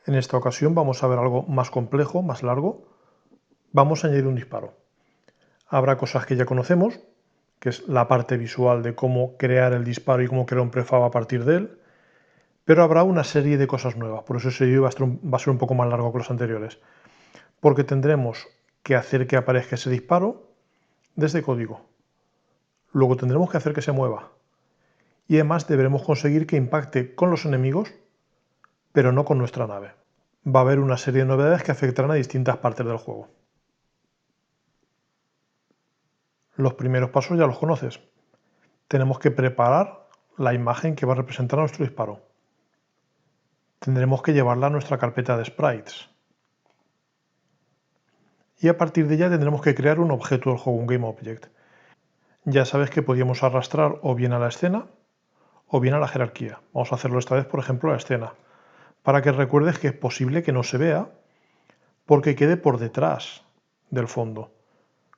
En esta ocasión vamos a ver algo más complejo, más largo. Vamos a añadir un disparo. Habrá cosas que ya conocemos, que es la parte visual de cómo crear el disparo y cómo crear un prefab a partir de él, pero habrá una serie de cosas nuevas. Por eso ese vídeo va a ser un poco más largo que los anteriores, porque tendremos que hacer que aparezca ese disparo desde código. Luego tendremos que hacer que se mueva. Y además deberemos conseguir que impacte con los enemigos, pero no con nuestra nave. Va a haber una serie de novedades que afectarán a distintas partes del juego. Los primeros pasos ya los conoces. Tenemos que preparar la imagen que va a representar a nuestro disparo. Tendremos que llevarla a nuestra carpeta de sprites. Y a partir de ella tendremos que crear un objeto del juego, un GameObject. Ya sabes que podíamos arrastrar o bien a la escena o bien a la jerarquía. Vamos a hacerlo esta vez, por ejemplo, a la escena, para que recuerdes que es posible que no se vea porque quede por detrás del fondo.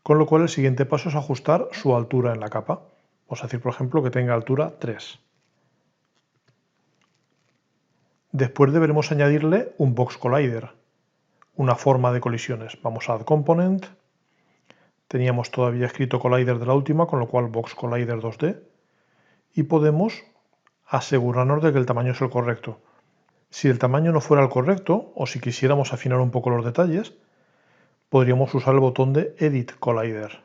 Con lo cual el siguiente paso es ajustar su altura en la capa. Vamos a decir, por ejemplo, que tenga altura 3. Después deberemos añadirle un Box Collider, una forma de colisiones. Vamos a Add Component. Teníamos todavía escrito Collider de la última, con lo cual Box Collider 2D. Y podemos asegurarnos de que el tamaño es el correcto. Si el tamaño no fuera el correcto, o si quisiéramos afinar un poco los detalles, podríamos usar el botón de Edit Collider.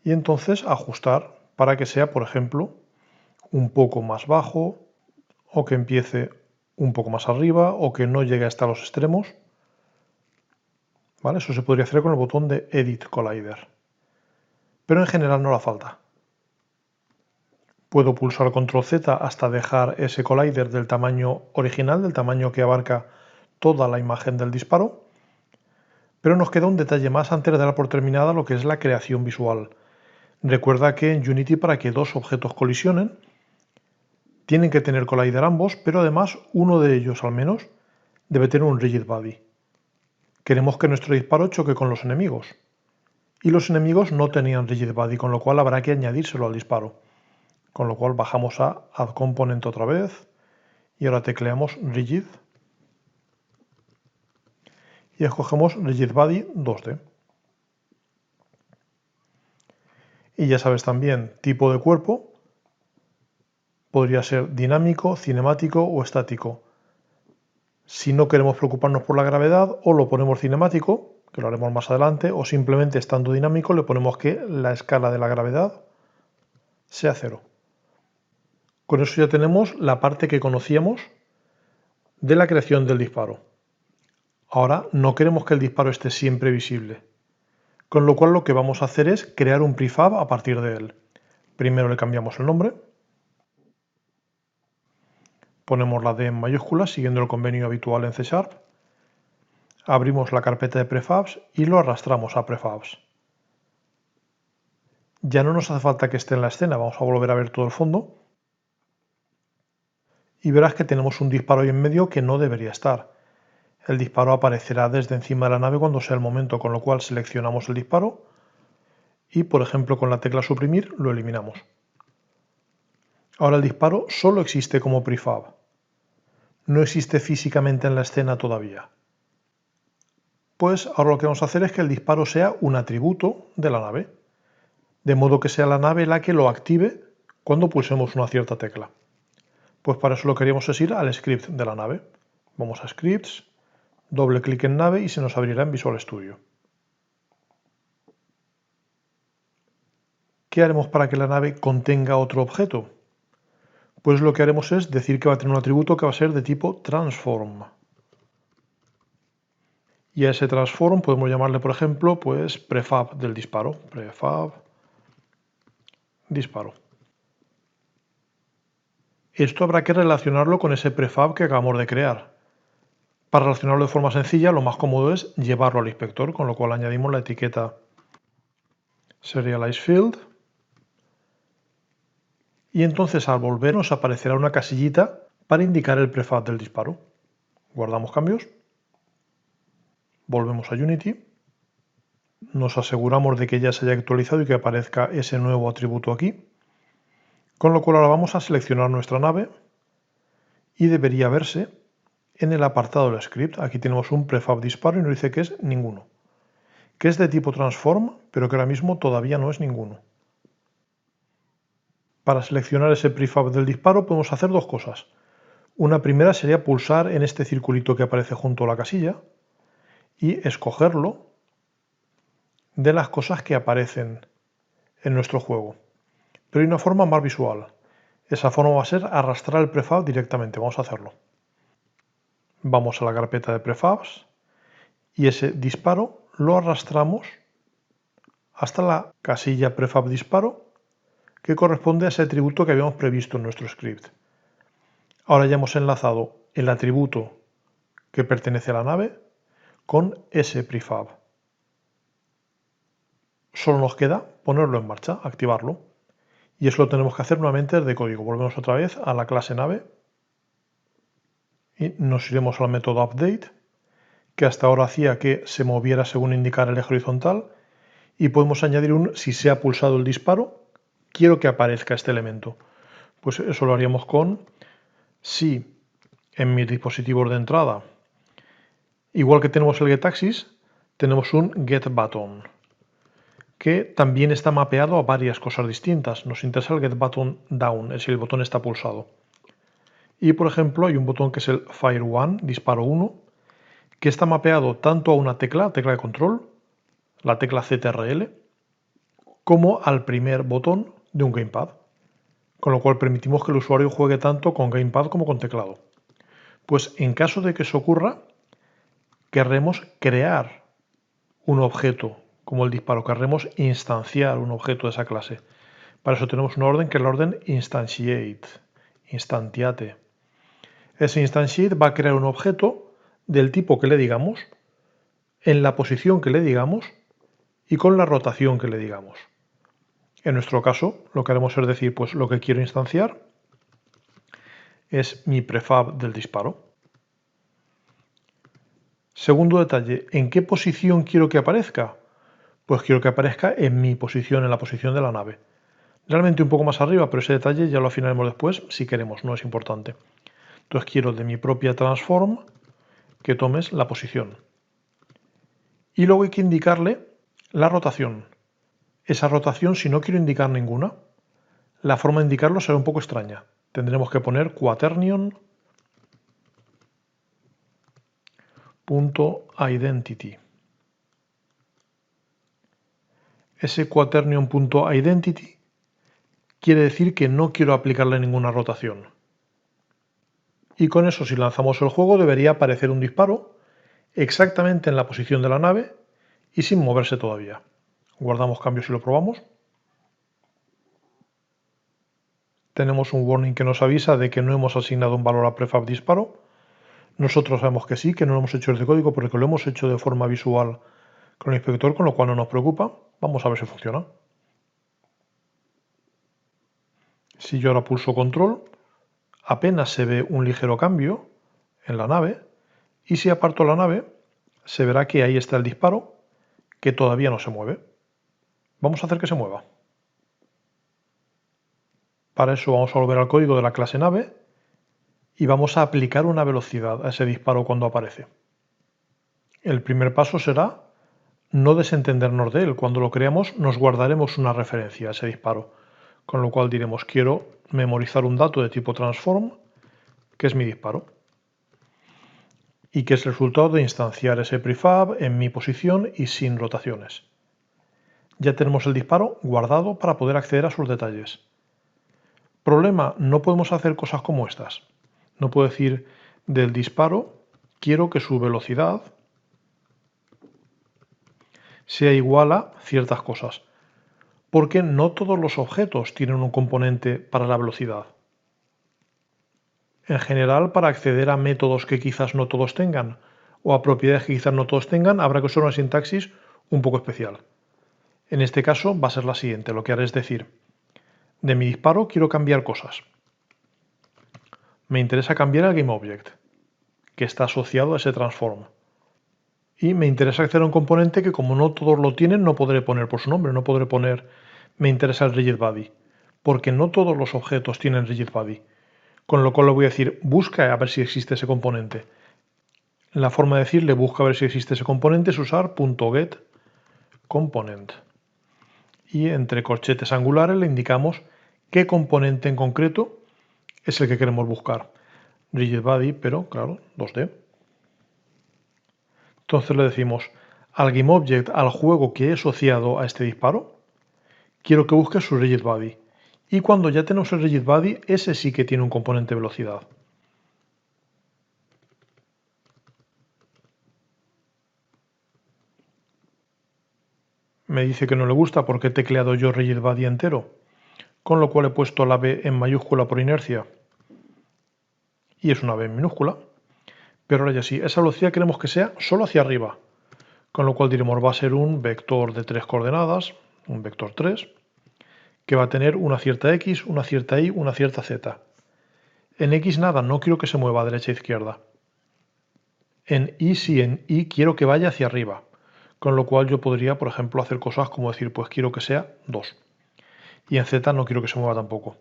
Y entonces ajustar para que sea, por ejemplo, un poco más bajo, o que empiece un poco más arriba, o que no llegue hasta los extremos. ¿Vale? Eso se podría hacer con el botón de Edit Collider. Pero en general no hará falta. Puedo pulsar Control Z hasta dejar ese collider del tamaño original, del tamaño que abarca toda la imagen del disparo. Pero nos queda un detalle más antes de dar por terminada lo que es la creación visual. Recuerda que en Unity, para que dos objetos colisionen, tienen que tener collider ambos, pero además uno de ellos al menos debe tener un rigid body. Queremos que nuestro disparo choque con los enemigos. Y los enemigos no tenían rigid body, con lo cual habrá que añadírselo al disparo. Con lo cual bajamos a Add Component otra vez y ahora tecleamos Rigid y escogemos Rigid Body 2D. Y ya sabes también, tipo de cuerpo, podría ser dinámico, cinemático o estático. Si no queremos preocuparnos por la gravedad, o lo ponemos cinemático, que lo haremos más adelante, o simplemente estando dinámico le ponemos que la escala de la gravedad sea 0. Con eso ya tenemos la parte que conocíamos de la creación del disparo. Ahora no queremos que el disparo esté siempre visible, con lo cual lo que vamos a hacer es crear un prefab a partir de él. Primero le cambiamos el nombre, ponemos la D en mayúsculas siguiendo el convenio habitual en C#, abrimos la carpeta de prefabs y lo arrastramos a prefabs. Ya no nos hace falta que esté en la escena, vamos a volver a ver todo el fondo y verás que tenemos un disparo ahí en medio que no debería estar. El disparo aparecerá desde encima de la nave cuando sea el momento, con lo cual seleccionamos el disparo y, por ejemplo, con la tecla suprimir lo eliminamos. Ahora el disparo solo existe como prefab. No existe físicamente en la escena todavía. Pues ahora lo que vamos a hacer es que el disparo sea un atributo de la nave, de modo que sea la nave la que lo active cuando pulsemos una cierta tecla. Pues para eso lo que queríamos es ir al script de la nave. Vamos a Scripts, doble clic en nave y se nos abrirá en Visual Studio. ¿Qué haremos para que la nave contenga otro objeto? Pues lo que haremos es decir que va a tener un atributo que va a ser de tipo transform. Y a ese transform podemos llamarle, por ejemplo, pues prefab del disparo. Prefab disparo. Esto habrá que relacionarlo con ese prefab que acabamos de crear. Para relacionarlo de forma sencilla, lo más cómodo es llevarlo al inspector, con lo cual añadimos la etiqueta SerializeField. Y entonces al volver nos aparecerá una casillita para indicar el prefab del disparo. Guardamos cambios. Volvemos a Unity. Nos aseguramos de que ya se haya actualizado y que aparezca ese nuevo atributo aquí. Con lo cual ahora vamos a seleccionar nuestra nave y debería verse en el apartado del script. Aquí tenemos un prefab disparo y nos dice que es ninguno. Que es de tipo transform, pero que ahora mismo todavía no es ninguno. Para seleccionar ese prefab del disparo podemos hacer dos cosas. Una primera sería pulsar en este circulito que aparece junto a la casilla y escogerlo de las cosas que aparecen en nuestro juego. Pero hay una forma más visual. Esa forma va a ser arrastrar el prefab directamente. Vamos a hacerlo. Vamos a la carpeta de prefabs y ese disparo lo arrastramos hasta la casilla prefab disparo que corresponde a ese atributo que habíamos previsto en nuestro script. Ahora ya hemos enlazado el atributo que pertenece a la nave con ese prefab. Solo nos queda ponerlo en marcha, activarlo. Y eso lo tenemos que hacer nuevamente desde código. Volvemos otra vez a la clase nave y nos iremos al método update, que hasta ahora hacía que se moviera según indicara el eje horizontal, y podemos añadir un si se ha pulsado el disparo, quiero que aparezca este elemento. Pues eso lo haríamos con si en mis dispositivos de entrada, igual que tenemos el getAxis, tenemos un getButton, que también está mapeado a varias cosas distintas. Nos interesa el getButtonDown, es si el botón está pulsado. Y por ejemplo hay un botón que es el Fire1, disparo 1, que está mapeado tanto a una tecla de control, la tecla CTRL, como al primer botón de un gamepad, con lo cual permitimos que el usuario juegue tanto con gamepad como con teclado. Pues en caso de que eso ocurra, querremos crear un objeto como el disparo, querremos instanciar un objeto de esa clase. Para eso tenemos una orden que es la orden instantiate, instantiate. Ese instantiate va a crear un objeto del tipo que le digamos, en la posición que le digamos y con la rotación que le digamos. En nuestro caso, lo que haremos es decir, pues lo que quiero instanciar es mi prefab del disparo. Segundo detalle, ¿en qué posición quiero que aparezca? Pues quiero que aparezca en mi posición, en la posición de la nave. Realmente un poco más arriba, pero ese detalle ya lo afinaremos después si queremos, no es importante. Entonces quiero de mi propia transform que tomes la posición. Y luego hay que indicarle la rotación. Esa rotación, si no quiero indicar ninguna, la forma de indicarlo será un poco extraña. Tendremos que poner quaternion.identity. Ese quaternion.identity quiere decir que no quiero aplicarle ninguna rotación. Y con eso, si lanzamos el juego, debería aparecer un disparo exactamente en la posición de la nave y sin moverse todavía. Guardamos cambios y lo probamos. Tenemos un warning que nos avisa de que no hemos asignado un valor a prefab disparo. Nosotros sabemos que sí, que no lo hemos hecho desde código porque lo hemos hecho de forma visual con el inspector, con lo cual no nos preocupa. Vamos a ver si funciona. Si yo ahora pulso control, apenas se ve un ligero cambio en la nave, y si aparto la nave, se verá que ahí está el disparo, que todavía no se mueve. Vamos a hacer que se mueva. Para eso vamos a volver al código de la clase nave y vamos a aplicar una velocidad a ese disparo cuando aparece. El primer paso será no desentendernos de él. Cuando lo creamos nos guardaremos una referencia a ese disparo, con lo cual diremos quiero memorizar un dato de tipo transform, que es mi disparo, y que es el resultado de instanciar ese prefab en mi posición y sin rotaciones. Ya tenemos el disparo guardado para poder acceder a sus detalles. Problema, no podemos hacer cosas como estas. No puedo decir del disparo quiero que su velocidad sea igual a ciertas cosas, porque no todos los objetos tienen un componente para la velocidad. En general, para acceder a métodos que quizás no todos tengan, o a propiedades que quizás no todos tengan, habrá que usar una sintaxis un poco especial. En este caso va a ser la siguiente, lo que haré es decir, de mi disparo quiero cambiar cosas. Me interesa cambiar el GameObject, que está asociado a ese transform. Y me interesa acceder a un componente que como no todos lo tienen, no podré poner por su nombre, no podré poner me interesa el rigidBody, porque no todos los objetos tienen rigidBody. Con lo cual le voy a decir busca a ver si existe ese componente. La forma de decirle busca ver si existe ese componente es usar .getComponent. Y entre corchetes angulares le indicamos qué componente en concreto es el que queremos buscar. RigidBody, pero claro, 2D. Entonces le decimos al GameObject, al juego que he asociado a este disparo, quiero que busque su RigidBody. Y cuando ya tenemos el RigidBody, ese sí que tiene un componente velocidad. Me dice que no le gusta porque he tecleado yo RigidBody entero, con lo cual he puesto la B en mayúscula por inercia. Y es una B en minúscula. Pero ahora ya sí, esa velocidad queremos que sea solo hacia arriba. Con lo cual diremos va a ser un vector de 3 coordenadas, un vector 3, que va a tener una cierta X, una cierta Y, una cierta Z. En X nada, no quiero que se mueva a derecha e izquierda. En Y sí, en Y quiero que vaya hacia arriba. Con lo cual yo podría, por ejemplo, hacer cosas como decir, pues quiero que sea 2. Y en Z no quiero que se mueva tampoco.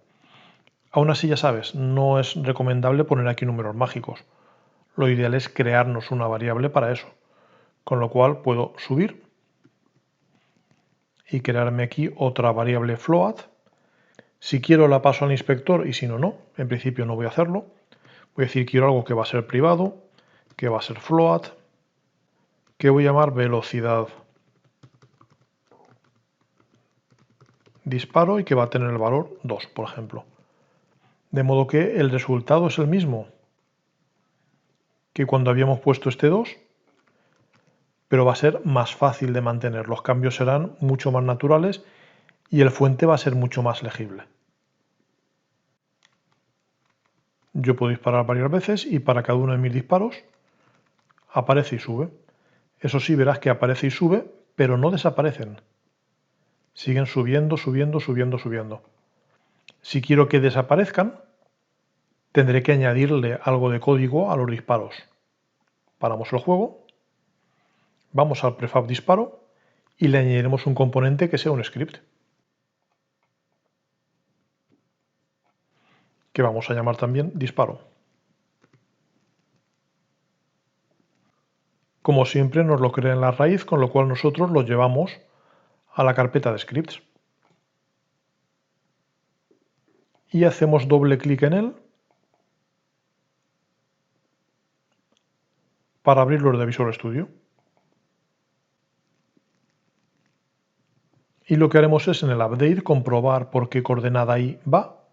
Aún así, ya sabes, no es recomendable poner aquí números mágicos. Lo ideal es crearnos una variable para eso. Con lo cual puedo subir y crearme aquí otra variable float. Si quiero la paso al inspector y si no, no. En principio no voy a hacerlo. Voy a decir quiero algo que va a ser privado, que va a ser float, que voy a llamar velocidad disparo y que va a tener el valor 2, por ejemplo. De modo que el resultado es el mismo que cuando habíamos puesto este 2, pero va a ser más fácil de mantener. Los cambios serán mucho más naturales y el fuente va a ser mucho más legible. Yo puedo disparar varias veces y para cada uno de mis disparos aparece y sube. Eso sí, verás que aparece y sube, pero no desaparecen. Siguen subiendo, subiendo, subiendo, subiendo. Si quiero que desaparezcan, tendré que añadirle algo de código a los disparos. Paramos el juego, vamos al prefab disparo y le añadiremos un componente que sea un script, que vamos a llamar también disparo. Como siempre nos lo crea en la raíz, con lo cual nosotros lo llevamos a la carpeta de scripts. Y hacemos doble clic en él para abrirlo de Visual Studio. Y lo que haremos es en el update comprobar por qué coordenada Y va.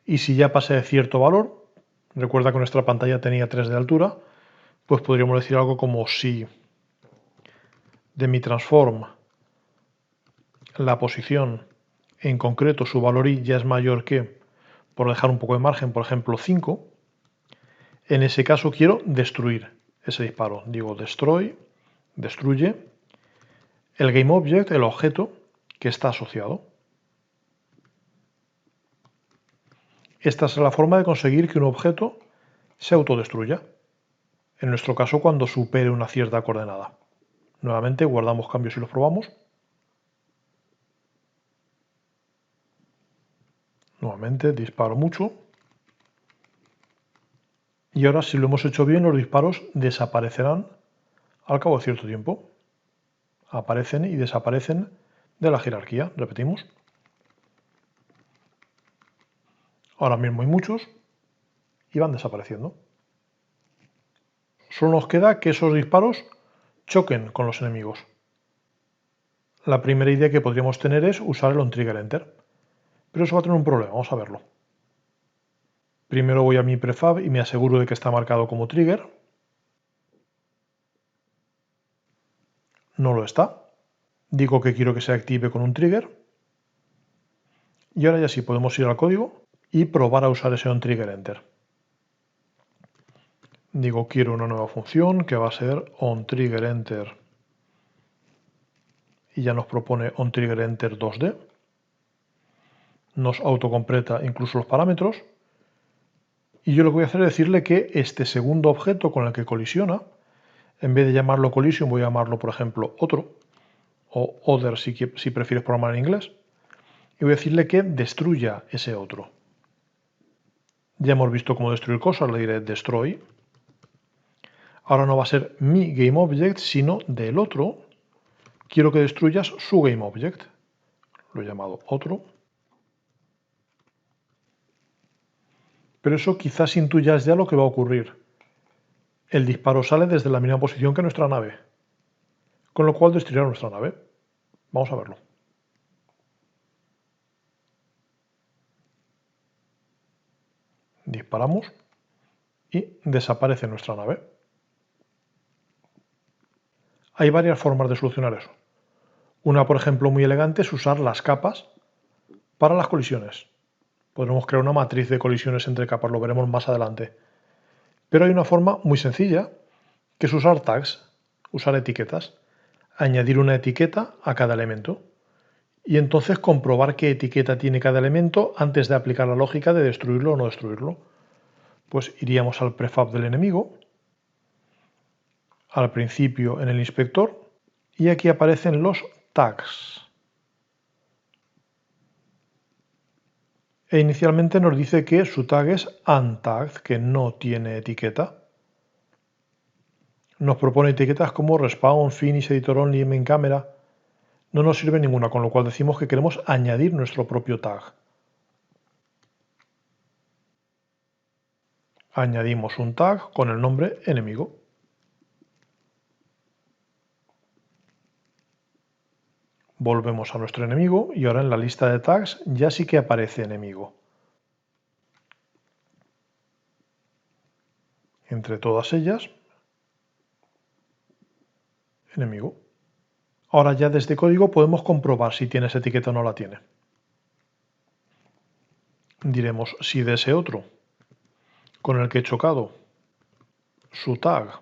Y si ya pasa de cierto valor, recuerda que nuestra pantalla tenía 3 de altura, pues podríamos decir algo como si de mi transform la posición, en concreto su valor Y ya es mayor que, por dejar un poco de margen, por ejemplo 5, en ese caso quiero destruir ese disparo. Digo destroy, destruye el GameObject, el objeto que está asociado. Esta es la forma de conseguir que un objeto se autodestruya. En nuestro caso, cuando supere una cierta coordenada. Nuevamente guardamos cambios y los probamos. Nuevamente disparo mucho. Y ahora, si lo hemos hecho bien, los disparos desaparecerán al cabo de cierto tiempo. Aparecen y desaparecen de la jerarquía. Repetimos. Ahora mismo hay muchos y van desapareciendo. Solo nos queda que esos disparos choquen con los enemigos. La primera idea que podríamos tener es usar el onTrigger Enter. Pero eso va a tener un problema, vamos a verlo. Primero voy a mi prefab y me aseguro de que está marcado como trigger. No lo está. Digo que quiero que se active con un trigger. Y ahora ya sí podemos ir al código y probar a usar ese onTrigger Enter. Digo quiero una nueva función que va a ser onTrigger Enter. Y ya nos propone onTrigger Enter 2D. Nos autocompleta incluso los parámetros. Y yo lo que voy a hacer es decirle que este segundo objeto con el que colisiona, en vez de llamarlo collision, voy a llamarlo, por ejemplo, otro, o other si prefieres programar en inglés, y voy a decirle que destruya ese otro. Ya hemos visto cómo destruir cosas, le diré destroy. Ahora no va a ser mi GameObject, sino del otro. Quiero que destruyas su GameObject. Lo he llamado otro. Pero eso quizás intuyas ya lo que va a ocurrir. El disparo sale desde la misma posición que nuestra nave, con lo cual destruirá nuestra nave. Vamos a verlo. Disparamos y desaparece nuestra nave. Hay varias formas de solucionar eso. Una, por ejemplo, muy elegante es usar las capas para las colisiones. Podremos crear una matriz de colisiones entre capas, lo veremos más adelante. Pero hay una forma muy sencilla, que es usar tags, usar etiquetas. Añadir una etiqueta a cada elemento. Y entonces comprobar qué etiqueta tiene cada elemento antes de aplicar la lógica de destruirlo o no destruirlo. Pues iríamos al prefab del enemigo, al principio en el inspector, y aquí aparecen los tags. E inicialmente nos dice que su tag es untagged, que no tiene etiqueta. Nos propone etiquetas como respawn, finish, editor only, main camera. No nos sirve ninguna, con lo cual decimos que queremos añadir nuestro propio tag. Añadimos un tag con el nombre enemigo. Volvemos a nuestro enemigo y ahora en la lista de tags ya sí que aparece enemigo. Entre todas ellas, enemigo. Ahora ya desde código podemos comprobar si tiene esa etiqueta o no la tiene. Diremos si de ese otro con el que he chocado su tag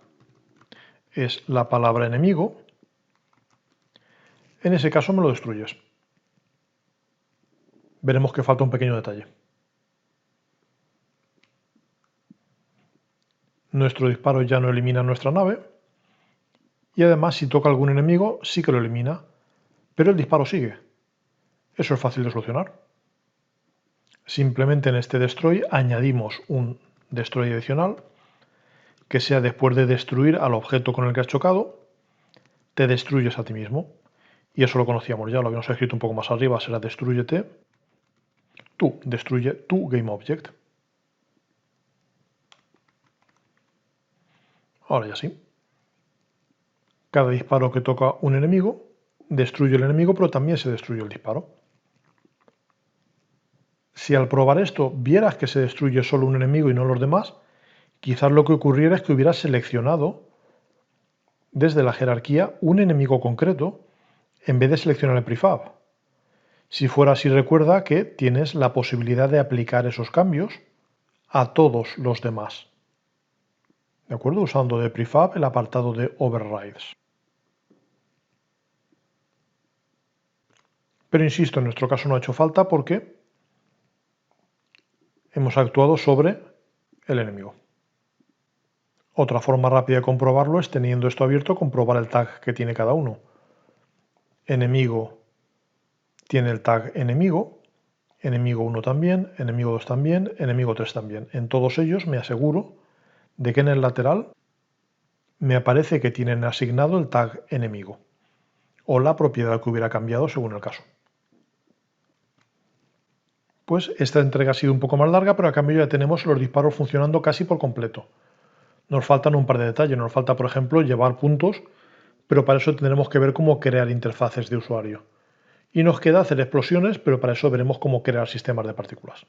es la palabra enemigo, en ese caso me lo destruyes. Veremos que falta un pequeño detalle. Nuestro disparo ya no elimina nuestra nave y además si toca algún enemigo sí que lo elimina, pero el disparo sigue. Eso es fácil de solucionar. Simplemente en este destroy añadimos un destroy adicional que sea después de destruir al objeto con el que has chocado, te destruyes a ti mismo. Y eso lo conocíamos ya, lo habíamos escrito un poco más arriba, será destrúyete, tú, destruye tu GameObject. Ahora ya sí. Cada disparo que toca un enemigo, destruye el enemigo, pero también se destruye el disparo. Si al probar esto vieras que se destruye solo un enemigo y no los demás, quizás lo que ocurriera es que hubieras seleccionado desde la jerarquía un enemigo concreto en vez de seleccionar el prefab. Si fuera así, recuerda que tienes la posibilidad de aplicar esos cambios a todos los demás. ¿De acuerdo? Usando de prefab el apartado de overrides. Pero insisto, en nuestro caso no ha hecho falta porque hemos actuado sobre el enemigo. Otra forma rápida de comprobarlo es, teniendo esto abierto, comprobar el tag que tiene cada uno. Enemigo tiene el tag enemigo, enemigo 1 también, enemigo 2 también, enemigo 3 también. En todos ellos me aseguro de que en el lateral me aparece que tienen asignado el tag enemigo o la propiedad que hubiera cambiado según el caso. Pues esta entrega ha sido un poco más larga, pero a cambio ya tenemos los disparos funcionando casi por completo. Nos faltan un par de detalles, nos falta por ejemplo llevar puntos, pero para eso tendremos que ver cómo crear interfaces de usuario. Y nos queda hacer explosiones, pero para eso veremos cómo crear sistemas de partículas.